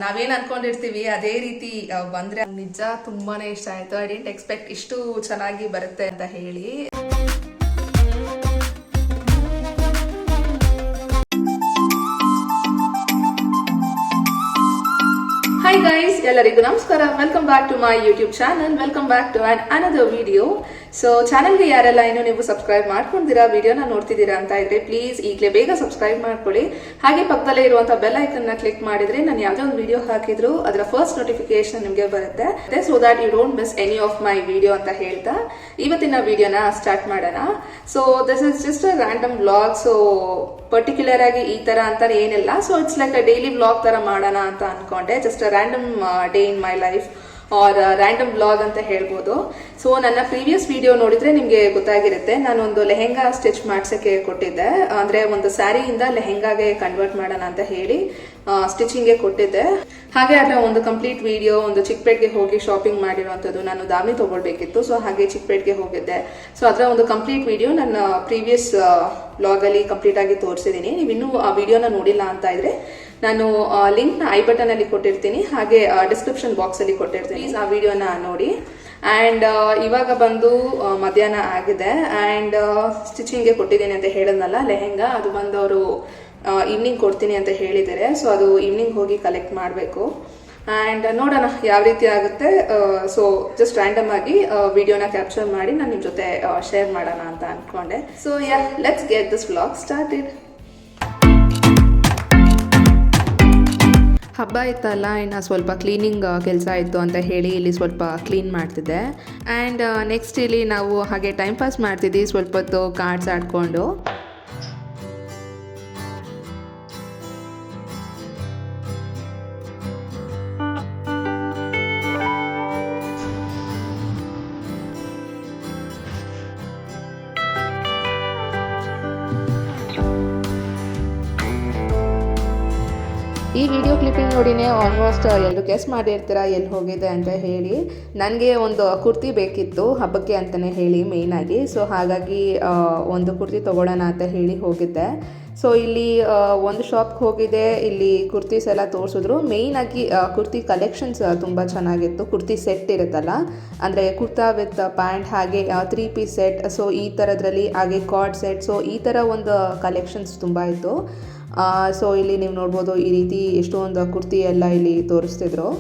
ನಾವೇನ್ ಅನ್ಕೊಂಡಿರ್ತೀವಿ ಅದೇ ರೀತಿ ಬಂದ್ರೆ ನಿಜ ತುಂಬಾನೇ ಇಷ್ಟ ಆಯ್ತು. ಐ ಡಿಂಟ್ ಎಕ್ಸ್ಪೆಕ್ಟ್ ಇಷ್ಟು ಚೆನ್ನಾಗಿ ಬರುತ್ತೆ ಅಂತ ಹೇಳಿ. Hi guys, ಎಲ್ಲರಿಗೂ ನಮಸ್ಕಾರ. Welcome back to my YouTube channel. Welcome back to another video. So ಚಾನಲ್ಗೆ ಯಾರೆಲ್ಲ ಇನ್ನೂ ನೀವು ಸಬ್ಸ್ಕ್ರೈಬ್ ಮಾಡ್ಕೊಂಡಿರಾ, ವಿಡಿಯೋನ ನೋಡ್ತಿದ್ದೀರಾ ಅಂತ ಇದ್ರೆ ಪ್ಲೀಸ್ ಈಗಲೇ ಬೇಗ ಸಬ್ಸ್ಕ್ರೈಬ್ ಮಾಡ್ಕೊಳ್ಳಿ. ಹಾಗೆ ಪಕ್ಕದಲ್ಲೇ ಇರುವಂತಹ ಬೆಲ್ ಐಕನ್ ನ ಕ್ಲಿಕ್ ಮಾಡಿದ್ರೆ ನಾನು ಯಾವುದೇ ಒಂದು ವಿಡಿಯೋ ಹಾಕಿದ್ರು ಅದರ ಫಸ್ಟ್ ನೋಟಿಫಿಕೇಶನ್ ನಿಮಗೆ ಬರುತ್ತೆ. So that you don't miss any of my video ಅಂತ ಹೇಳ್ತಾ ಇವತ್ತಿನ ವಿಡಿಯೋನ ಸ್ಟಾರ್ಟ್ ಮಾಡೋಣ. So this is just a random vlog. So particular ಆಗಿ ಈ ತರ ಅಂತ ಏನಿಲ್ಲ. So it's like a daily vlog ತರ ಮಾಡೋಣ ಅಂತ ಅನ್ಕೊಂಡೆ. Just a random day in my life or random blog ಅಂತ ಹೇಳ್ಬೋದು. ಸೊ ನನ್ನ ಪ್ರೀವಿಯಸ್ ವಿಡಿಯೋ ನೋಡಿದ್ರೆ ನಿಮ್ಗೆ ಗೊತ್ತಾಗಿರುತ್ತೆ, ನಾನೊಂದು ಲೆಹೆಂಗಾ ಸ್ಟಿಚ್ ಮಾಡ್ಸಕ್ಕೆ ಕೊಟ್ಟಿದ್ದೆ. ಅಂದ್ರೆ ಒಂದು ಸ್ಯಾರಿಯಿಂದ ಲೆಹೆಂಗಾಗೆ ಕನ್ವರ್ಟ್ ಮಾಡೋಣ ಅಂತ ಹೇಳಿ ಸ್ಟಿಚಿಂಗ್ಗೆ ಕೊಟ್ಟಿದ್ದೆ. ಹಾಗೆ ಅದರ ಒಂದು ಕಂಪ್ಲೀಟ್ ವಿಡಿಯೋ, ಒಂದು ಚಿಕ್ಕಪೇಟ್ಗೆ ಹೋಗಿ ಶಾಪಿಂಗ್ ಮಾಡಿರುವಂಥದ್ದು, ನಾನು ದಾವಣಿ ತಗೊಳ್ಬೇಕಿತ್ತು. ಸೊ ಹಾಗೆ ಚಿಕ್ಕಪೇಟ್ಗೆ ಹೋಗಿದ್ದೆ. ಸೊ ಅದರ ಒಂದು ಕಂಪ್ಲೀಟ್ ವಿಡಿಯೋ ನನ್ನ ಪ್ರೀವಿಯಸ್ ಬ್ಲಾಗ್ ಅಲ್ಲಿ ಕಂಪ್ಲೀಟ್ ಆಗಿ ತೋರಿಸಿದ್ದೀನಿ. ನೀವು ಇನ್ನೂ ಆ ವಿಡಿಯೋನ ನೋಡಿಲ್ಲ ಅಂತ ಇದ್ರೆ ನಾನು ಲಿಂಕ್ ನ ಐ ಬಟನ್ ಅಲ್ಲಿ ಕೊಟ್ಟಿರ್ತೀನಿ, ಹಾಗೆ ಡಿಸ್ಕ್ರಿಪ್ಷನ್ ಬಾಕ್ಸ್ ಅಲ್ಲಿ ಕೊಟ್ಟಿರ್ತೀನಿ. ಆ ವಿಡಿಯೋನ ನೋಡಿ. ಅಂಡ್ ಇವಾಗ ಬಂದು ಮಧ್ಯಾಹ್ನ ಆಗಿದೆ. ಅಂಡ್ ಸ್ಟಿಚಿಂಗ್ಗೆ ಕೊಟ್ಟಿದ್ದೀನಿ ಅಂತ ಹೇಳಿದ್ನಲ್ಲ ಲೆಹೆಂಗಾ, ಅದು ಬಂದು ಅವರು ಈವ್ನಿಂಗ್ ಕೊಡ್ತೀನಿ ಅಂತ ಹೇಳಿದ್ದಾರೆ. ಸೊ ಅದು ಈವ್ನಿಂಗ್ ಹೋಗಿ ಕಲೆಕ್ಟ್ ಮಾಡಬೇಕು. ಅಂಡ್ ನೋಡೋಣ ಯಾವ ರೀತಿ ಆಗುತ್ತೆ. ಸೊ ಜಸ್ಟ್ ರ್ಯಾಂಡಮ್ ಆಗಿ ವಿಡಿಯೋನ ಕ್ಯಾಪ್ಚರ್ ಮಾಡಿ ನಾನು ನಿಮ್ಮ ಜೊತೆ ಶೇರ್ ಮಾಡೋಣ ಅಂತ ಅನ್ಕೊಂಡೆ. So yeah, let's get this vlog started. ಹಬ್ಬ ಇತ್ತಲ್ಲ, ಇನ್ನು ಸ್ವಲ್ಪ ಕ್ಲೀನಿಂಗ್ ಕೆಲಸ ಇತ್ತು ಅಂತ ಹೇಳಿ ಇಲ್ಲಿ ಸ್ವಲ್ಪ ಕ್ಲೀನ್ ಮಾಡ್ತಿದ್ದೆ. ಆ್ಯಂಡ್ ನೆಕ್ಸ್ಟ್ ಇಲ್ಲಿ ನಾವು ಹಾಗೆ ಟೈಮ್ ಪಾಸ್ ಮಾಡ್ತಿದ್ವಿ ಸ್ವಲ್ಪ ಹೊತ್ತು ಕಾರ್ಡ್ಸ್ ಆಡಿಕೊಂಡು. ಈ ವಿಡಿಯೋ ಕ್ಲಿಪ್ಪಿಂಗ್ ನೋಡಿನೇ ಆಲ್ಮೋಸ್ಟ್ ಎಲ್ಲರೂ ಗೆಸ್ ಮಾಡಿರ್ತೀರ ಎಲ್ಲಿ ಹೋಗಿದೆ ಅಂತ ಹೇಳಿ. ನನಗೆ ಒಂದು ಕುರ್ತಿ ಬೇಕಿತ್ತು ಹಬ್ಬಕ್ಕೆ ಅಂತಲೇ ಹೇಳಿ ಮೇಯ್ನಾಗಿ. ಸೊ ಹಾಗಾಗಿ ಒಂದು ಕುರ್ತಿ ತೊಗೊಳ್ಳೋಣ ಅಂತ ಹೇಳಿ ಹೋಗಿದ್ದೆ. ಸೊ ಇಲ್ಲಿ ಒಂದು ಶಾಪ್ಗೆ ಹೋಗಿದೆ. ಇಲ್ಲಿ ಕುರ್ತೀಸ್ ಎಲ್ಲ ತೋರಿಸಿದ್ರು. ಮೇಯ್ನಾಗಿ ಕುರ್ತಿ ಕಲೆಕ್ಷನ್ಸ್ ತುಂಬ ಚೆನ್ನಾಗಿತ್ತು. ಕುರ್ತಿ ಸೆಟ್ ಇರುತ್ತಲ್ಲ, ಅಂದರೆ ಕುರ್ತಾ ವಿತ್ ಪ್ಯಾಂಟ್, ಹಾಗೆ 3 ಪೀಸ್ ಸೆಟ್, ಸೊ ಈ ಥರದ್ರಲ್ಲಿ, ಹಾಗೆ ಕಾರ್ಡ್ ಸೆಟ್, ಸೊ ಈ ಥರ ಒಂದು ಕಲೆಕ್ಷನ್ಸ್ ತುಂಬ ಇತ್ತು. ಸೊ ಇಲ್ಲಿ ನೀವು ನೋಡ್ಬೋದು ಈ ರೀತಿ ಎಷ್ಟೊಂದು ಕುರ್ತಿ ಎಲ್ಲ ಇಲ್ಲಿ ತೋರಿಸ್ತಿದ್ರು.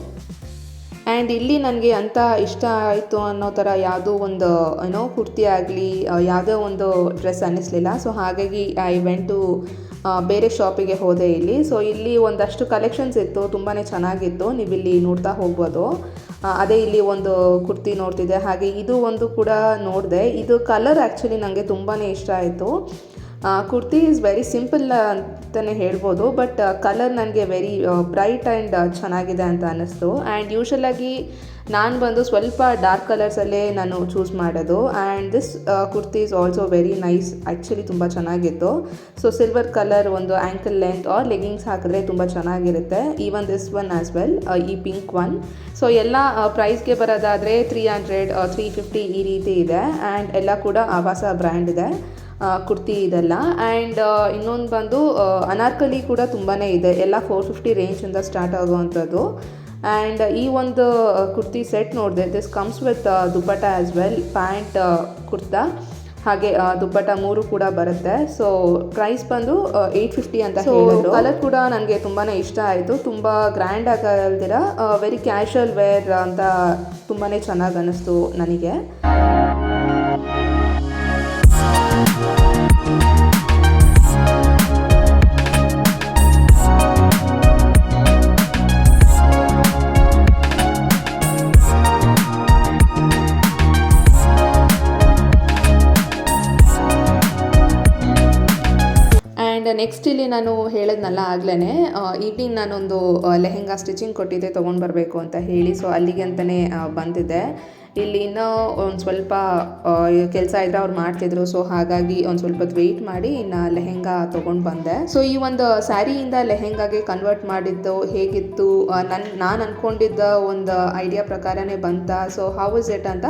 ಆ್ಯಂಡ್ ಇಲ್ಲಿ ನನಗೆ ಅಂತ ಇಷ್ಟ ಆಯಿತು ಅನ್ನೋ ಥರ ಯಾವುದೋ ಒಂದು ಕುರ್ತಿ ಆಗಲಿ ಯಾವುದೋ ಒಂದು ಡ್ರೆಸ್ ಅನ್ನಿಸ್ಲಿಲ್ಲ. ಸೊ ಹಾಗಾಗಿ ಐ ವೆಂಟ್ ಟು ಬೇರೆ ಶಾಪಿಗೆ ಹೋದೆ ಇಲ್ಲಿ. ಸೊ ಇಲ್ಲಿ ಒಂದಷ್ಟು ಕಲೆಕ್ಷನ್ಸ್ ಇತ್ತು, ತುಂಬಾ ಚೆನ್ನಾಗಿತ್ತು. ನೀವು ಇಲ್ಲಿ ನೋಡ್ತಾ ಹೋಗ್ಬೋದು. ಅದೇ ಇಲ್ಲಿ ಒಂದು ಕುರ್ತಿ ನೋಡ್ತಿದ್ದೆ, ಹಾಗೆ ಇದು ಒಂದು ಕೂಡ ನೋಡಿದೆ. ಇದು ಕಲರ್ ಆ್ಯಕ್ಚುಲಿ ನನಗೆ ತುಂಬಾ ಇಷ್ಟ ಆಯಿತು. ಕುರ್ತಿ ಈಸ್ ವೆರಿ ಸಿಂಪಲ್ ಅಂತಲೇ ಹೇಳ್ಬೋದು, ಬಟ್ ಕಲರ್ ನನಗೆ ವೆರಿ ಬ್ರೈಟ್ ಆ್ಯಂಡ್ ಚೆನ್ನಾಗಿದೆ ಅಂತ ಅನ್ನಿಸ್ತು. ಆ್ಯಂಡ್ ಯೂಶಲಾಗಿ ನಾನು ಬಂದು ಸ್ವಲ್ಪ ಡಾರ್ಕ್ ಕಲರ್ಸಲ್ಲೇ ನಾನು ಚೂಸ್ ಮಾಡೋದು. And this kurti is also very nice, actually ತುಂಬ ಚೆನ್ನಾಗಿತ್ತು. ಸೊ ಸಿಲ್ವರ್ ಕಲರ್ ಒಂದು ಆ್ಯಂಕಲ್ ಲೆಂತ್ ಆರ್ ಲೆಗಿಂಗ್ಸ್ ಹಾಕಿದ್ರೆ ತುಂಬ ಚೆನ್ನಾಗಿರುತ್ತೆ. Even this one as well, ಈ ಪಿಂಕ್ ಒನ್. ಸೊ ಎಲ್ಲ ಪ್ರೈಸ್ಗೆ ಬರೋದಾದರೆ 300, 350 ಈ ರೀತಿ ಇದೆ. ಆ್ಯಂಡ್ ಎಲ್ಲ ಕೂಡ ಆವಾಸ ಬ್ರ್ಯಾಂಡ್ ಇದೆ ಕುರ್ತಿ ಇದೆಲ್ಲ. ಆ್ಯಂಡ್ ಇನ್ನೊಂದು ಬಂದು ಅನಾರ್ಕಲಿ ಕೂಡ ತುಂಬಾ ಇದೆ. ಎಲ್ಲ 450 ರೇಂಜಿಂದ ಸ್ಟಾರ್ಟ್ ಆಗುವಂಥದ್ದು. ಆ್ಯಂಡ್ ಈ ಒಂದು ಕುರ್ತಿ ಸೆಟ್ ನೋಡಿದೆ. This comes with dupatta as well, pant, kurta, ಹಾಗೆ ದುಪ್ಪಟ್ಟ 3 ಕೂಡ ಬರುತ್ತೆ. ಸೊ ಪ್ರೈಸ್ ಬಂದು 850 ಅಂತ ಹೇಳಿದ್ರು. ಕಲರ್ ಕೂಡ ನನಗೆ ತುಂಬಾ ಇಷ್ಟ ಆಯಿತು. ತುಂಬ ಗ್ರ್ಯಾಂಡ್ ಆಗಲ್ದಿರ ವೆರಿ ಕ್ಯಾಶುವಲ್ ವೇರ್ ಅಂತ ತುಂಬಾ ಚೆನ್ನಾಗಿ ಅನ್ನಿಸ್ತು ನನಗೆ. ನೆಕ್ಸ್ಟ್ ಇಲ್ಲಿ ನಾನು ಹೇಳಿದ್ನಲ್ಲ ಆಗಲೇ, ಈವ್ನಿಂಗ್ ನಾನೊಂದು ಲೆಹೆಂಗಾ ಸ್ಟಿಚಿಂಗ್ ಕೊಟ್ಟಿದ್ದೆ ತೊಗೊಂಡು ಬರಬೇಕು ಅಂತ ಹೇಳಿ. ಸೊ ಅಲ್ಲಿಗೆ ಅಂತಲೇ ಬಂದಿದ್ದೆ. ಇಲ್ಲಿ ಇನ್ನೂ ಒಂದು ಸ್ವಲ್ಪ ಕೆಲಸ ಇದ್ರೆ ಅವ್ರು ಮಾಡ್ತಿದ್ರು. ಸೊ ಹಾಗಾಗಿ ಒಂದು ಸ್ವಲ್ಪ ವೆಯ್ಟ್ ಮಾಡಿ ಇನ್ನು ಲೆಹೆಂಗಾ ತೊಗೊಂಡು ಬಂದೆ. ಸೊ ಈ ಒಂದು ಸ್ಯಾರಿಯಿಂದ ಲೆಹೆಂಗಾಗೆ ಕನ್ವರ್ಟ್ ಮಾಡಿದ್ದು ಹೇಗಿತ್ತು, ನಾನು ಅಂದ್ಕೊಂಡಿದ್ದ ಒಂದು ಐಡಿಯಾ ಪ್ರಕಾರನೇ ಬಂತ. ಸೊ ಹೌ ಇಸ್ ಇಟ್ ಅಂತ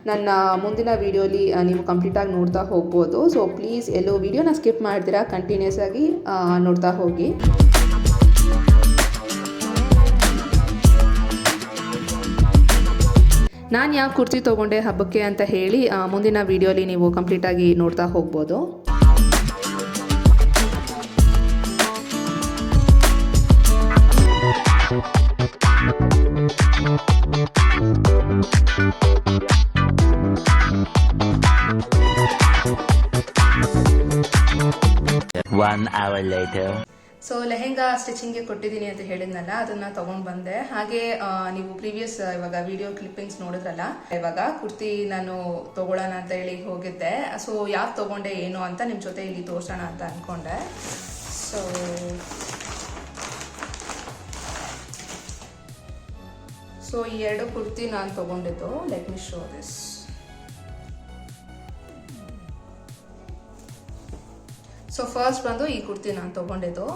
ನನ್ನ ಮುಂದಿನ ವೀಡಿಯೋಲಿ ನೀವು ಕಂಪ್ಲೀಟಾಗಿ ನೋಡ್ತಾ ಹೋಗ್ಬೋದು. ಸೊ ಪ್ಲೀಸ್ ಎಲ್ಲೋ ವೀಡಿಯೋನ ಸ್ಕಿಪ್ ಮಾಡ್ತೀರಾ, ಕಂಟಿನ್ಯೂಸ್ ಆಗಿ ನೋಡ್ತಾ ಹೋಗಿ. ನಾನು ಯಾವ ಕುರ್ತಿ ತೊಗೊಂಡೆ ಹಬ್ಬಕ್ಕೆ ಅಂತ ಹೇಳಿ ಮುಂದಿನ ವೀಡಿಯೋಲಿ ನೀವು ಕಂಪ್ಲೀಟಾಗಿ ನೋಡ್ತಾ ಹೋಗ್ಬೋದು. One hour later. So lehenga ಸ್ಟಿಚಿಂಗ್ಗೆ ಕೊಟ್ಟಿದ್ದೀನಿ ಅಂತ ಹೇಳಿದ್ನಲ್ಲ, ಅದನ್ನ ತಗೊಂಡ್ ಬಂದೆ. ಹಾಗೆ ನೀವು ಪ್ರೀವಿಯಸ್ ಇವಾಗ ವಿಡಿಯೋ ಕ್ಲಿಪ್ಪಿಂಗ್ಸ್ ನೋಡಿದ್ರಲ್ಲ, ಇವಾಗ ಕುರ್ತಿ ನಾನು ತಗೊಳ್ಳೋಣ ಅಂತ ಹೇಳಿ ಹೋಗಿದ್ದೆ. ಸೊ ಯಾಕೆ ತಗೊಂಡೆ ಏನು ಅಂತ ನಿಮ್ಮ ಜೊತೆ ಇಲ್ಲಿ ತೋರ್ಸೋಣ ಅಂತ ಅನ್ಕೊಂಡೆ. ಸೊ ಈ ಎರಡು ಕುರ್ತಿ ನಾನು ತಗೊಂಡಿದ್ದು. Let me show this. So first ಬಂದು ಈ ಕುರ್ತಿ ನಾನು ತಗೊಂಡಿದ್ದು.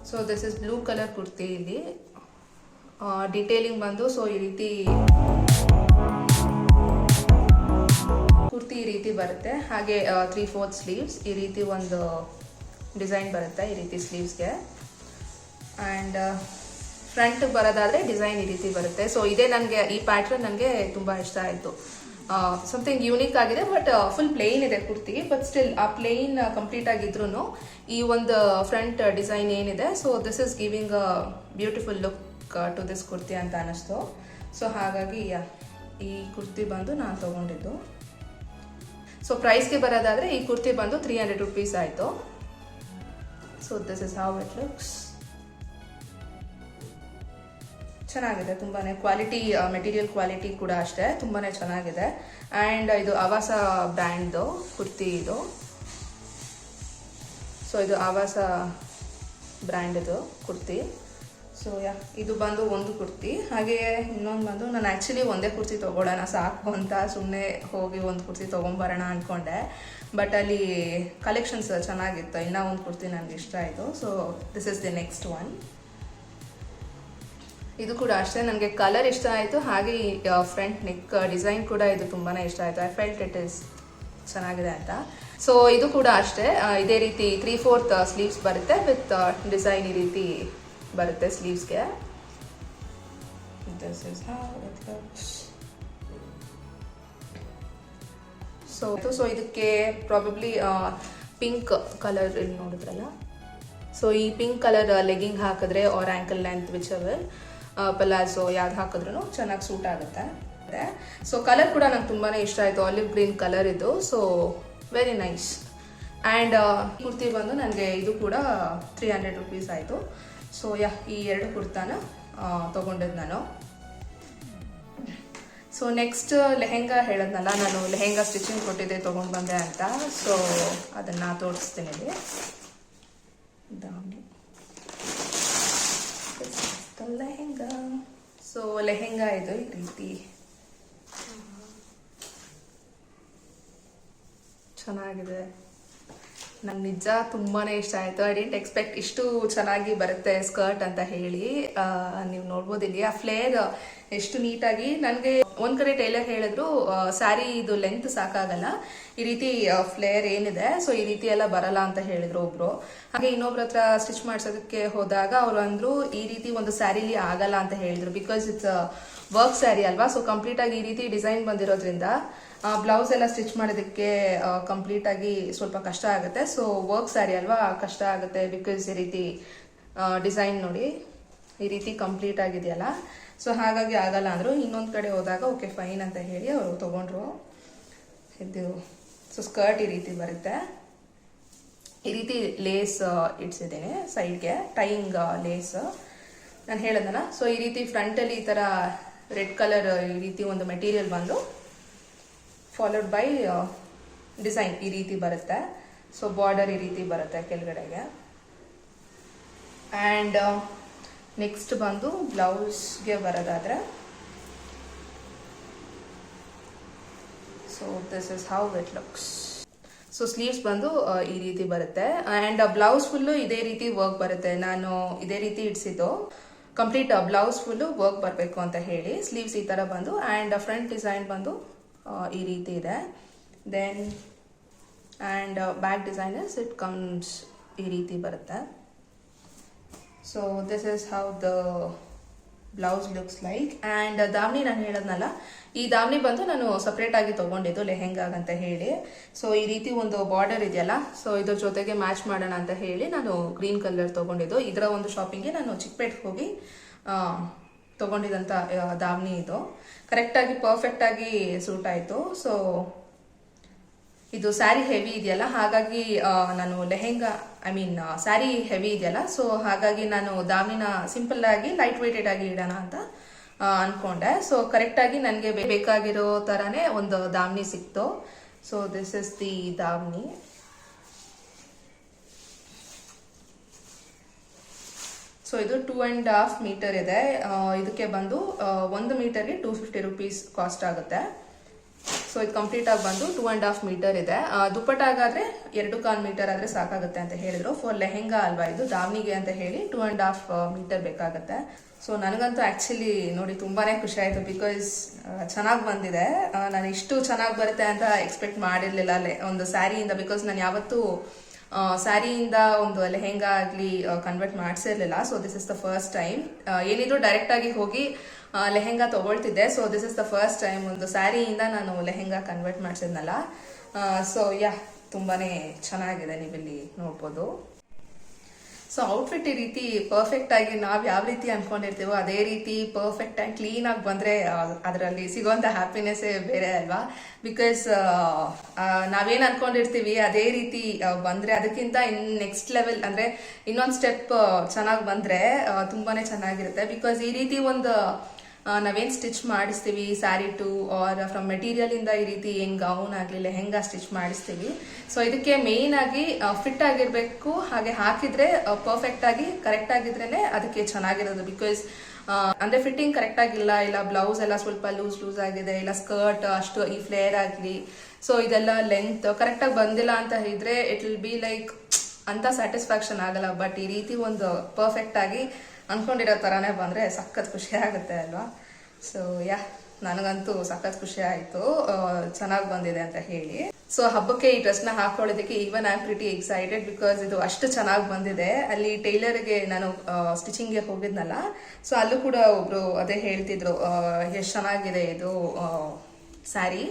So this is blue colour kurti. ಇಲ್ಲಿ ಡಿಟೇಲಿಂಗ್ ಬಂದು ಸೊ ಈ ರೀತಿ ಕುರ್ತಿ ಈ ರೀತಿ ಬರುತ್ತೆ. ಹಾಗೆ 3/4 ಸ್ಲೀವ್ಸ್, ಈ ರೀತಿ ಒಂದು ಡಿಸೈನ್ ಬರುತ್ತೆ ಈ ರೀತಿ ಸ್ಲೀವ್ಸ್ಗೆ. ಆ್ಯಂಡ್ ಫ್ರಂಟ್ ಬರೋದಾದರೆ ಡಿಸೈನ್ ಈ ರೀತಿ ಬರುತ್ತೆ. ಸೊ ಇದೇ ನನಗೆ ಈ ಪ್ಯಾಟ್ರನ್ ನನಗೆ ತುಂಬ ಇಷ್ಟ ಆಯಿತು. ಸಮಥಿಂಗ್ ಯೂನಿಕ್ ಆಗಿದೆ, ಬಟ್ ಫುಲ್ ಪ್ಲೇನ್ ಇದೆ ಕುರ್ತಿ. ಬಟ್ ಸ್ಟಿಲ್ ಆ ಪ್ಲೇನ್ ಕಂಪ್ಲೀಟ್ ಆಗಿದ್ರು ಈ ಒಂದು ಫ್ರಂಟ್ ಡಿಸೈನ್ ಏನಿದೆ, so this is giving a beautiful look to this kurti ಅಂತ ಅನ್ನಿಸ್ತು. ಸೊ ಹಾಗಾಗಿ ಈ ಕುರ್ತಿ ಬಂದು ನಾನು ತಗೊಂಡಿದ್ದು. ಸೊ ಪ್ರೈಸ್ಗೆ ಬರೋದಾದರೆ ಈ ಕುರ್ತಿ ಬಂದು 300 rupees ಆಯಿತು. So this is how it looks. ಚೆನ್ನಾಗಿದೆ, ತುಂಬಾ ಕ್ವಾಲಿಟಿ, ಮೆಟೀರಿಯಲ್ ಕ್ವಾಲಿಟಿ ಕೂಡ ಅಷ್ಟೇ ತುಂಬಾ ಚೆನ್ನಾಗಿದೆ. ಆ್ಯಂಡ್ ಇದು ಆವಾಸ ಬ್ರ್ಯಾಂಡ್ದು ಕುರ್ತಿ ಇದು. ಸೊ ಇದು ಆವಾಸ ಬ್ರ್ಯಾಂಡ್ದು ಕುರ್ತಿ. ಸೊ ಇದು ಬಂದು ಒಂದು ಕುರ್ತಿ. ಹಾಗೆ ಇನ್ನೊಂದು ಬಂದು ನಾನು ಆ್ಯಕ್ಚುಲಿ ಒಂದೇ ಕುರ್ತಿ ತೊಗೊಳ್ಳೋಣ ಸಾಕು ಅಂತ ಸುಮ್ಮನೆ ಹೋಗಿ ಒಂದು ಕುರ್ತಿ ತೊಗೊಂಬರೋಣ ಅಂದ್ಕೊಂಡೆ. ಬಟ್ ಅಲ್ಲಿ ಕಲೆಕ್ಷನ್ಸ್ ಚೆನ್ನಾಗಿತ್ತು. ಇನ್ನೂ ಒಂದು ಕುರ್ತಿ ನನಗೆ ಇಷ್ಟ ಆಯಿತು. So this is the next one. ಇದು ಕೂಡ ಅಷ್ಟೇ ನನಗೆ ಕಲರ್ ಇಷ್ಟ ಆಯಿತು. ಹಾಗೆ ಫ್ರಂಟ್ ನೆಕ್ ಡಿಸೈನ್ ಕೂಡ ಇದು ತುಂಬಾ ಇಷ್ಟ ಆಯಿತು. ಐ ಫೆಲ್ಟ್ ಇಟ್ ಇಸ್ ಚೆನ್ನಾಗಿದೆ ಅಂತ. ಸೊ ಇದು ಕೂಡ ಅಷ್ಟೇ ಇದೇ ರೀತಿ 3/4 ಸ್ಲೀವ್ಸ್ ಬರುತ್ತೆ ವಿತ್ ಡಿಸೈನ್ ಈ ರೀತಿ ಬರುತ್ತೆ ಸ್ಲೀವ್ಸ್ಗೆ. This is how it looks. So ಇದಕ್ಕೆ ಪ್ರಾಬಬ್ಲಿ ಪಿಂಕ್ ಕಲರ್ ಇಲ್ಲಿ ನೋಡಿದ್ರಲ್ಲ, ಸೊ ಈ ಪಿಂಕ್ ಕಲರ್ ಲೆಗ್ಗಿಂಗ್ ಹಾಕಿದ್ರೆ or ankle length whichever palazzo ಯಾವ್ದು ಹಾಕಿದ್ರೂ ಚೆನ್ನಾಗಿ ಸೂಟ್ ಆಗುತ್ತೆ. ಸೊ ಕಲರ್ ಕೂಡ ನಂಗೆ ತುಂಬಾ ಇಷ್ಟ ಆಯಿತು. ಆಲಿವ್ ಗ್ರೀನ್ ಕಲರ್ ಇದು. So very nice. And kurti ಬಂದು ನನಗೆ ಇದು ಕೂಡ 300 rupees ಆಯಿತು. ಸೊ ಈ ಎರಡು ಕುರ್ತಾನ ತೊಗೊಂಡಿದ್ದು ನಾನು. ಸೊ ನೆಕ್ಸ್ಟ್ ಲೆಹೆಂಗಾ ಹೇಳಿದ್ನಲ್ಲ, ನಾನು ಲೆಹೆಂಗಾ ಸ್ಟಿಚಿಂಗ್ ಕೊಟ್ಟಿದ್ದೆ ತೊಗೊಂಡು ಬಂದೆ ಅಂತ. ಸೊ ಅದನ್ನು ತೋರಿಸ್ತೀನಿ ಇಲ್ಲಿ. ಲೆಹೆಂಗಾ. ಸೊ ಲೆಹೆಂಗಾ ಇದು ಈ ರೀತಿ ಚೆನ್ನಾಗಿದೆ. ನಂಗೆ ನಿಜ ತುಂಬಾ ಇಷ್ಟ ಆಯಿತು. ಐ ಡಿಂಟ್ ಎಕ್ಸ್ಪೆಕ್ಟ್ ಇಷ್ಟು ಚೆನ್ನಾಗಿ ಬರುತ್ತೆ ಸ್ಕರ್ಟ್ ಅಂತ ಹೇಳಿ. ನೀವು ನೋಡ್ಬೋದು ಇಲ್ಲಿ ಆ ಫ್ಲೇರ್ ಎಷ್ಟು ನೀಟಾಗಿ. ನನಗೆ ಒಂದು ಕಡೆ ಟೈಲರ್ ಹೇಳಿದ್ರು ಸ್ಯಾರಿ ಇದು ಲೆಂತ್ ಸಾಕಾಗಲ್ಲ, ಈ ರೀತಿ ಫ್ಲೇರ್ ಏನಿದೆ ಸೊ ಈ ರೀತಿ ಎಲ್ಲ ಬರಲ್ಲ ಅಂತ ಹೇಳಿದ್ರು ಒಬ್ರು. ಹಾಗೆ ಇನ್ನೊಬ್ರ ಹತ್ರ ಸ್ಟಿಚ್ ಮಾಡ್ಸೋದಕ್ಕೆ ಹೋದಾಗ ಅವ್ರು ಅಂದ್ರು ಈ ರೀತಿ ಒಂದು ಸ್ಯಾರಿಲಿ ಆಗಲ್ಲ ಅಂತ ಹೇಳಿದ್ರು. ಬಿಕಾಸ್ ಇಟ್ಸ್ ವರ್ಕ್ ಸ್ಯಾರಿ ಅಲ್ವಾ. ಸೊ ಕಂಪ್ಲೀಟ್ ಆಗಿ ಈ ರೀತಿ ಡಿಸೈನ್ ಬಂದಿರೋದ್ರಿಂದ ಬ್ಲೌಸ್ ಎಲ್ಲ ಸ್ಟಿಚ್ ಮಾಡೋದಕ್ಕೆ ಕಂಪ್ಲೀಟ್ ಆಗಿ ಸ್ವಲ್ಪ ಕಷ್ಟ ಆಗುತ್ತೆ. ಸೊ ವರ್ಕ್ ಸ್ಯಾರಿ ಅಲ್ವಾ, ಕಷ್ಟ ಆಗುತ್ತೆ. ಬಿಕಾಸ್ ಈ ರೀತಿ ಡಿಸೈನ್ ನೋಡಿ ಈ ರೀತಿ ಕಂಪ್ಲೀಟ್ ಆಗಿದೆಯಲ್ಲ, ಸೊ ಹಾಗಾಗಿ ಆಗಲ್ಲ ಅಂದರು. ಇನ್ನೊಂದು ಕಡೆ ಹೋದಾಗ ಓಕೆ ಫೈನ್ ಅಂತ ಹೇಳಿ ಅವರು ತೊಗೊಂಡ್ರು. ಇದು ಸೊ ಸ್ಕರ್ಟ್ ಈ ರೀತಿ ಬರುತ್ತೆ. ಈ ರೀತಿ ಲೇಸ್ ಇಡ್ಸಿದ್ದೀನಿ ಸೈಡ್ಗೆ, ಟೈಯಿಂಗ್ ಲೇಸ್ ನಾನು ಹೇಳೋದನ್ನ. ಸೊ ಈ ರೀತಿ ಫ್ರಂಟಲ್ಲಿ ಈ ಥರ ರೆಡ್ ಕಲರ್ ಈ ರೀತಿ ಒಂದು ಮೆಟೀರಿಯಲ್ ಬಂದು ಫಾಲೋಡ್ ಬೈ ಡಿಸೈನ್ ಈ ರೀತಿ ಬರುತ್ತೆ. ಸೊ ಬಾರ್ಡರ್ ಈ ರೀತಿ ಬರುತ್ತೆ ಕೆಳಗಡೆಗೆ. ಆ್ಯಂಡ್ ನೆಕ್ಸ್ಟ್ ಬಂದು ಬ್ಲೌಸ್ಗೆ ಬರೋದಾದರೆ so this is how it looks. So sleeves ಬಂದು ಈ ರೀತಿ ಬರುತ್ತೆ. ಆ್ಯಂಡ್ ಬ್ಲೌಸ್ ಫುಲ್ಲು ಇದೇ ರೀತಿ ವರ್ಕ್ ಬರುತ್ತೆ. ನಾನು ಇದೇ ರೀತಿ ಇಡ್ಸಿದ್ದು ಕಂಪ್ಲೀಟ್ ಬ್ಲೌಸ್ ಫುಲ್ಲು ವರ್ಕ್ ಬರಬೇಕು ಅಂತ ಹೇಳಿ. ಸ್ಲೀವ್ಸ್ ಈ ಥರ ಬಂದು ಆ್ಯಂಡ್ ಫ್ರಂಟ್ ಡಿಸೈನ್ ಬಂದು ಈ ರೀತಿ ಇದೆ. Then and back design is it comes ಈ ರೀತಿ ಬರುತ್ತೆ. So this is how the blouse looks like. And ದಾವಣಿ ನಾನು ಹೇಳದ್ನಲ್ಲ, ಈ ದಾವಣಿ ಬಂದು ನಾನು ಸಪ್ರೇಟ್ ಆಗಿ ತೊಗೊಂಡಿದ್ದು ಲೆಹೆಂಗಾಗಂತ ಹೇಳಿ. ಸೊ ಈ ರೀತಿ ಒಂದು ಬಾರ್ಡರ್ ಇದೆಯಲ್ಲ, ಸೊ ಇದ್ರ ಜೊತೆಗೆ ಮ್ಯಾಚ್ ಮಾಡೋಣ ಅಂತ ಹೇಳಿ ನಾನು ಗ್ರೀನ್ ಕಲರ್ ತೊಗೊಂಡಿದ್ದು. ಇದರ ಒಂದು ಶಾಪಿಂಗ್ಗೆ ನಾನು ಚಿಕ್ಕಪೇಟೆಗೆ ಹೋಗಿ ತೊಗೊಂಡಿದ್ದಂಥ ದಾವಣಿ ಇದು ಕರೆಕ್ಟಾಗಿ ಪರ್ಫೆಕ್ಟಾಗಿ ಸೂಟ್ ಆಯಿತು. ಸೊ ಇದು ಸ್ಯಾರಿ ಹೆವಿ ಇದೆಯಲ್ಲ, ಹಾಗಾಗಿ ನಾನು ಲೆಹೆಂಗಾ ಸ್ಯಾರಿ ಹೆವಿ ಇದೆಯಲ್ಲ, ಸೊ ಹಾಗಾಗಿ ನಾನು ದಾವಣಿನ ಸಿಂಪಲ್ ಆಗಿ ಲೈಟ್ ವೇಟೆಡ್ ಆಗಿ ಇಡೋಣ ಅಂತ ಅನ್ಕೊಂಡೆ. ಸೊ ಕರೆಕ್ಟಾಗಿ ನನಗೆ ಬೇಕಾಗಿರೋ ಥರನೇ ಒಂದು ದಾವಣಿ ಸಿಕ್ತು. So this is the davani. So ಇದು 2.5 ಮೀಟರ್ ಇದೆ. ಇದಕ್ಕೆ ಬಂದು 1 ಮೀಟರ್ಗೆ 250 rupees ಕಾಸ್ಟ್ ಆಗುತ್ತೆ. ಸೊ ಇದು ಕಂಪ್ಲೀಟ್ ಆಗಿ ಬಂದು 2.5 ಮೀಟರ್ ಇದೆ. ದುಪ್ಪಟ್ಟಾಗಾದ್ರೆ 2.25 ಮೀಟರ್ ಆದ್ರೆ ಸಾಕಾಗುತ್ತೆ ಅಂತ ಹೇಳಿದ್ರು. ಫಾರ್ ಲೆಹೆಂಗಾ ಅಲ್ವಾ ಇದು, ದಾವಣಿಗೆ ಅಂತ ಹೇಳಿ 2.5 ಮೀಟರ್ ಬೇಕಾಗುತ್ತೆ. ಸೊ ನನಗಂತೂ ಆಕ್ಚುಲಿ ನೋಡಿ ತುಂಬಾನೇ ಖುಷಿ ಆಯ್ತು, ಬಿಕಾಸ್ ಚೆನ್ನಾಗಿ ಬಂದಿದೆ. ನಾನು ಇಷ್ಟು ಚೆನ್ನಾಗಿ ಬರುತ್ತೆ ಅಂತ ಎಕ್ಸ್ಪೆಕ್ಟ್ ಮಾಡಿರ್ಲಿಲ್ಲ ಒಂದು ಸ್ಯಾರಿಯಿಂದ, ಬಿಕಾಸ್ ನಾನು ಯಾವತ್ತೂ ಸ್ಯಾರಿಯಿಂದ ಒಂದು ಲೆಹೆಂಗಾ ಆಗಲಿ ಕನ್ವರ್ಟ್ ಮಾಡಿಸಿರ್ಲಿಲ್ಲ. So this is the first time. ಏನಿದ್ರು ಡೈರೆಕ್ಟ್ ಆಗಿ ಹೋಗಿ ಲೆಹೆಂಗಾ ತಗೊಳ್ತಿದ್ದೆ. So this is the first time ಒಂದು ಸ್ಯಾರಿಯಿಂದ ನಾನು ಲೆಹೆಂಗಾ ಕನ್ವರ್ಟ್ ಮಾಡಿಸಿದ್ನಲ್ಲ. ಸೊ ತುಂಬಾನೇ ಚೆನ್ನಾಗಿದೆ, ನೀವಿಲ್ಲಿ ನೋಡ್ಬೋದು. ಸೊ ಔಟ್ಫಿಟ್ ಈ ರೀತಿ ಪರ್ಫೆಕ್ಟ್ ಆಗಿ ನಾವು ಯಾವ ರೀತಿ ಅನ್ಕೊಂಡಿರ್ತೀವೋ ಅದೇ ರೀತಿ ಪರ್ಫೆಕ್ಟ್ ಆಗಿ ಕ್ಲೀನ್ ಆಗಿ ಬಂದ್ರೆ ಅದರಲ್ಲಿ ಸಿಗೋಂಥ ಹ್ಯಾಪಿನೆಸ್ಸೇ ಬೇರೆ ಅಲ್ವಾ. ಬಿಕಾಸ್ ನಾವೇನ್ ಅನ್ಕೊಂಡಿರ್ತೀವಿ ಅದೇ ರೀತಿ ಬಂದ್ರೆ ಅದಕ್ಕಿಂತ ನೆಕ್ಸ್ಟ್ ಲೆವೆಲ್ ಅಂದ್ರೆ ಇನ್ನೊಂದು ಸ್ಟೆಪ್ ಚೆನ್ನಾಗಿ ಬಂದ್ರೆ ತುಂಬಾನೇ ಚೆನ್ನಾಗಿರುತ್ತೆ. ಬಿಕಾಸ್ ಈ ರೀತಿ ಒಂದು ನಾವೇನ್ ಸ್ಟಿಚ್ ಮಾಡಿಸ್ತೀವಿ sari to or from material ಇಂದ ಈ ರೀತಿ ಏನ್ ಗೌನ್ ಆಗ್ಲಿ ಲೆಹೆಂಗಾ ಸ್ಟಿಚ್ ಮಾಡಿಸ್ತೀವಿ. ಸೊ ಇದಕ್ಕೆ ಮೇನ್ ಆಗಿ ಫಿಟ್ ಆಗಿರ್ಬೇಕು, ಹಾಗೆ ಹಾಕಿದ್ರೆ ಪರ್ಫೆಕ್ಟ್ ಆಗಿ ಕರೆಕ್ಟ್ ಆಗಿದ್ರೇನೆ ಅದಕ್ಕೆ ಚೆನ್ನಾಗಿರೋದು. ಬಿಕಾಸ್ ಅಂದ್ರೆ ಫಿಟ್ಟಿಂಗ್ ಕರೆಕ್ಟ್ ಆಗಿಲ್ಲ, ಇಲ್ಲ ಬ್ಲೌಸ್ ಎಲ್ಲ ಸ್ವಲ್ಪ ಲೂಸ್ ಆಗಿದೆ, ಇಲ್ಲ ಸ್ಕರ್ಟ್ ಅಷ್ಟು ಈ ಫ್ಲೇರ್ ಆಗ್ಲಿ, ಸೊ ಇದೆಲ್ಲ ಲೆಂತ್ ಕರೆಕ್ಟ್ ಆಗಿ ಬಂದಿಲ್ಲ ಅಂತ ಇದ್ರೆ ಇಟ್ ವಿಲ್ ಬಿ ಲೈಕ್ ಅಂತ ಸ್ಯಾಟಿಸ್ಫ್ಯಾಕ್ಷನ್ ಆಗಲ್ಲ. ಬಟ್ ಈ ರೀತಿ ಒಂದು ಪರ್ಫೆಕ್ಟ್ ಆಗಿ ಅನ್ಕೊಂಡಿರೋ ತರಾನೇ ಬಂದ್ರೆ ಸಖತ್ ಖುಷಿ ಆಗುತ್ತೆ ಅಲ್ವಾ. ಸೊ ನನಗಂತೂ ಸಖತ್ ಖುಷಿ ಆಯ್ತು ಚೆನ್ನಾಗಿ ಬಂದಿದೆ ಅಂತ ಹೇಳಿ. ಸೊ ಹಬ್ಬಕ್ಕೆ ಈ ಡ್ರೆಸ್ ನ ಹಾಕೊಳ್ಳೋದಕ್ಕೆ even I am pretty excited, because ಇದು ಅಷ್ಟು ಚೆನ್ನಾಗಿ ಬಂದಿದೆ. ಅಲ್ಲಿ ಟೈಲರ್ಗೆ ನಾನು ಸ್ಟಿಚಿಂಗ್ಗೆ ಹೋಗಿದ್ನಲ್ಲ, ಸೊ ಅಲ್ಲೂ ಕೂಡ ಒಬ್ರು ಅದೇ ಹೇಳ್ತಿದ್ರು ಎಷ್ಟು ಚೆನ್ನಾಗಿದೆ ಇದು ಸ್ಯಾರಿ,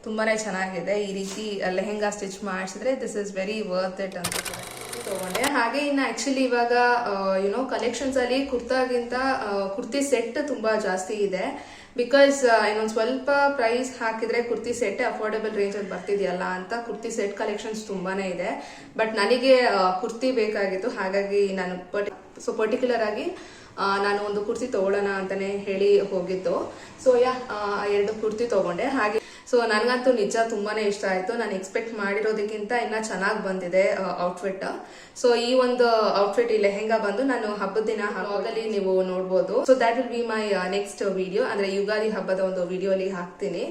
ತುಂಬಾನೇ ಚೆನ್ನಾಗಿದೆ. ಈ ರೀತಿ ಲೆಹೆಂಗಾ ಸ್ಟಿಚ್ ಮಾಡಿಸಿದ್ರೆ this is very worth it ಅಂತ ತಗೊಂಡೆ. ಹಾಗೆ ಇನ್ನು ಆಕ್ಚುಲಿ ಇವಾಗ ಕಲೆಕ್ಷನ್ಸ್ ಅಲ್ಲಿ ಕುರ್ತಾಗಿಂತ ಕುರ್ತಿ ಸೆಟ್ ತುಂಬಾ ಜಾಸ್ತಿ ಇದೆ. ಬಿಕಾಸ್ ಇನ್ನೊಂದು ಸ್ವಲ್ಪ ಪ್ರೈಸ್ ಹಾಕಿದ್ರೆ ಕುರ್ತಿ ಸೆಟ್ ಅಫೋರ್ಡಬಲ್ ರೇಂಜ್ ಅಲ್ಲಿ ಬರ್ತಿದೆಯಲ್ಲ ಅಂತ ಕುರ್ತಿ ಸೆಟ್ ಕಲೆಕ್ಷನ್ಸ್ ತುಂಬಾನೇ ಇದೆ. ಬಟ್ ನನಗೆ ಕುರ್ತಿ ಬೇಕಾಗಿತ್ತು, ಹಾಗಾಗಿ ನಾನು ಪರ್ಟಿಕ್ಯುಲರ್ ಆಗಿ ನಾನು ಒಂದು ಕುರ್ತಿ ತಗೊಳ್ಳೋಣ ಅಂತಾನೆ ಹೇಳಿ ಹೋಗಿದ್ದು. ಸೊ 2 ಕುರ್ತಿ ತಗೊಂಡೆ. ಹಾಗೆ ಸೊ ನನಗಂತೂ ನಿಜ ತುಂಬಾನೇ ಇಷ್ಟ ಆಯ್ತು. ನಾನು ಎಕ್ಸ್ಪೆಕ್ಟ್ ಮಾಡಿರೋದಕ್ಕಿಂತ ಇನ್ನ ಚೆನ್ನಾಗಿ ಬಂದಿದೆ ಔಟ್ಫಿಟ್. ಸೊ ಈ ಒಂದು ಔಟ್ಫಿಟ್ ಈ ಲೆಹೆಂಗಾ ಬಂದು ನಾನು ಹಬ್ಬದ ದಿನ ಹಾಕೋದಲ್ಲಿ ನೀವು ನೋಡ್ಬೋದು. So that will be my next video, ಅಂದ್ರೆ ಯುಗಾದಿ ಹಬ್ಬದ ಒಂದು ವಿಡಿಯೋ ಅಲ್ಲಿ ಹಾಕ್ತೀನಿ.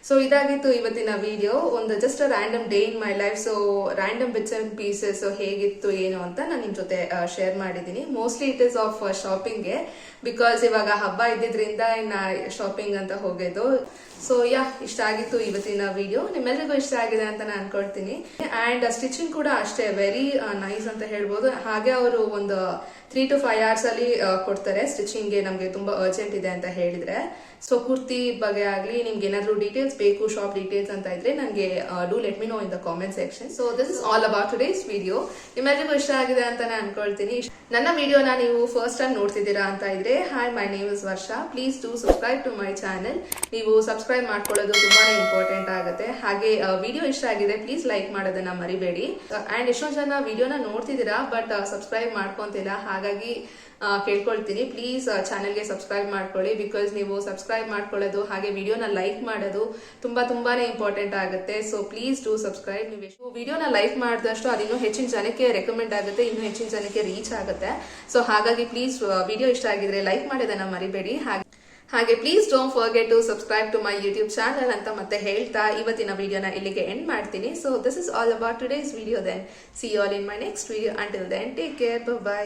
ಸೊ ಇದಾಗಿತ್ತು ಇವತ್ತಿನ ವಿಡಿಯೋ, ಒಂದು just random day in my life. So random bits and pieces ಹೇಗಿತ್ತು ಏನು ಅಂತ ನಾನು ನಿಮ್ ಜೊತೆ ಶೇರ್ ಮಾಡಿದ್ದೀನಿ. ಮೋಸ್ಟ್ಲಿ ಇಟ್ ಇಸ್ ಆಫ್ ಶಾಪಿಂಗ್ಗೆ, ಬಿಕಾಸ್ ಇವಾಗ ಹಬ್ಬ ಇದ್ದಿದ್ರಿಂದ ಇನ್ನ ಶಾಪಿಂಗ್ ಅಂತ ಹೋಗಿದ್ದು. ಸೊ ಇಷ್ಟ ಆಗಿತ್ತು ಇವತ್ತಿನ ವಿಡಿಯೋ. ನಿಮ್ಮೆಲ್ಲರಿಗೂ ಇಷ್ಟ ಆಗಿದೆ ಅಂತ ನಾನು ಅನ್ಕೊಳ್ತೀನಿ. ಅಂಡ್ ಸ್ಟಿಚಿಂಗ್ ಕೂಡ ಅಷ್ಟೇ ವೆರಿ ನೈಸ್ ಅಂತ ಹೇಳ್ಬೋದು. ಹಾಗೆ ಅವರು ಒಂದು 3 to 5 hours ಅಲ್ಲಿ ಕೊಡ್ತಾರೆ ಸ್ಟಿಚಿಂಗ್ಗೆ, ನಮ್ಗೆ ತುಂಬಾ ಅರ್ಜೆಂಟ್ ಇದೆ ಅಂತ ಹೇಳಿದ್ರೆ. ಸೊ ಕುರ್ತಿ ಬಗ್ಗೆ ಆಗ್ಲಿ ನಿಮ್ಗೆ ಏನಾದ್ರು ಡೀಟೇಲ್ಸ್ ಬೇಕು, ಶಾಪ್ ಡೀಟೇಲ್ಸ್ ಅಂತ ಇದ್ರೆ ನನಗೆ do let me no in the comment section. So this is all about today's video. ನಿಮ್ಮೆಲ್ಲರಿಗೂ ಇಷ್ಟ ಆಗಿದೆ ಅಂತ ನಾನು ಅನ್ಕೊಳ್ತೀನಿ. ನನ್ನ ವಿಡಿಯೋನ ನೀವು ಫಸ್ಟ್ ಟೈಮ್ ನೋಡ್ತಿದ್ದೀರಾ ಅಂತ ಇದ್ರೆ, hi, my name is Varsha. Please do subscribe to my channel. ನೀವು ಸಬ್ಸ್ಕ್ರೈಬ್ ಮಾಡ್ಕೊಳ್ಳೋದು ತುಂಬಾನೇ ಇಂಪಾರ್ಟೆಂಟ್ ಆಗುತ್ತೆ. ಹಾಗೆ ವಿಡಿಯೋ ಇಷ್ಟ ಆಗಿದೆ ಪ್ಲೀಸ್ ಲೈಕ್ ಮಾಡೋದನ್ನ ಮರಿಬೇಡಿ. ಅಂಡ್ ಎಷ್ಟೊಂದು ಜನ ವಿಡಿಯೋನ ನೋಡ್ತಿದ್ದೀರಾ ಬಟ್ ಸಬ್ಸ್ಕ್ರೈಬ್ ಮಾಡ್ಕೊಂತಿಲ್ಲ, ಹಾಗಾಗಿ ಕೇಳ್ಕೊಳ್ತೀನಿ ಪ್ಲೀಸ್ ಚಾನೆಲ್ಗೆ ಸಬ್ಸ್ಕ್ರೈಬ್ ಮಾಡ್ಕೊಳ್ಳಿ. ಬಿಕಾಸ್ ನೀವು ಸಬ್ಸ್ಕ್ರೈಬ್ ಮಾಡ್ಕೊಳ್ಳೋದು ಹಾಗೆ ವಿಡಿಯೋನ ಲೈಕ್ ಮಾಡೋದು ತುಂಬಾನೇ ಇಂಪಾರ್ಟೆಂಟ್ ಆಗುತ್ತೆ. So please do subscribe. ನೀವು ವಿಡಿಯೋನ ಲೈಕ್ ಮಾಡಿದಷ್ಟು ಅದು ಇನ್ನೂ ಹೆಚ್ಚಿನ ಜನಕ್ಕೆ ರೆಕಮೆಂಡ್ ಆಗುತ್ತೆ, ಇನ್ನೂ ಹೆಚ್ಚಿನ ಜನಕ್ಕೆ ರೀಚ್ ಆಗುತ್ತೆ. ಸೊ ಹಾಗಾಗಿ ಪ್ಲೀಸ್ ವಿಡಿಯೋ ಇಷ್ಟ ಆಗಿದ್ರೆ ಲೈಕ್ ಮಾಡೋದನ್ನ ಮರಿಬೇಡಿ. ಹಾಗೆ please don't forget to subscribe to my YouTube channel ಅಂತ ಮತ್ತೆ ಹೇಳ್ತಾ ಇವತ್ತಿನ ವಿಡಿಯೋನ ಇಲ್ಲಿಗೆ ಎಂಡ್ ಮಾಡ್ತೀನಿ. So this is all about today's video. Then see you all in my next video. Until then take care, by.